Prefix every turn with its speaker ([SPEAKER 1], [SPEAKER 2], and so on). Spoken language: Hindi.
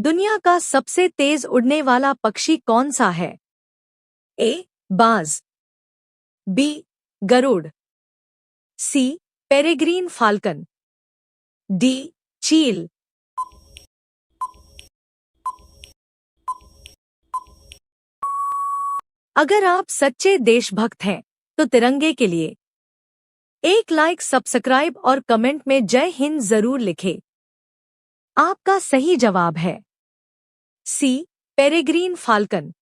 [SPEAKER 1] दुनिया का सबसे तेज उड़ने वाला पक्षी कौन सा है? ए. बाज, बी. गरुड़, सी. Peregrine falcon, D. चील। अगर आप सच्चे देशभक्त हैं तो तिरंगे के लिए एक लाइक, सब्सक्राइब और कमेंट में जय हिंद जरूर लिखें। आपका सही जवाब है सी. Peregrine falcon.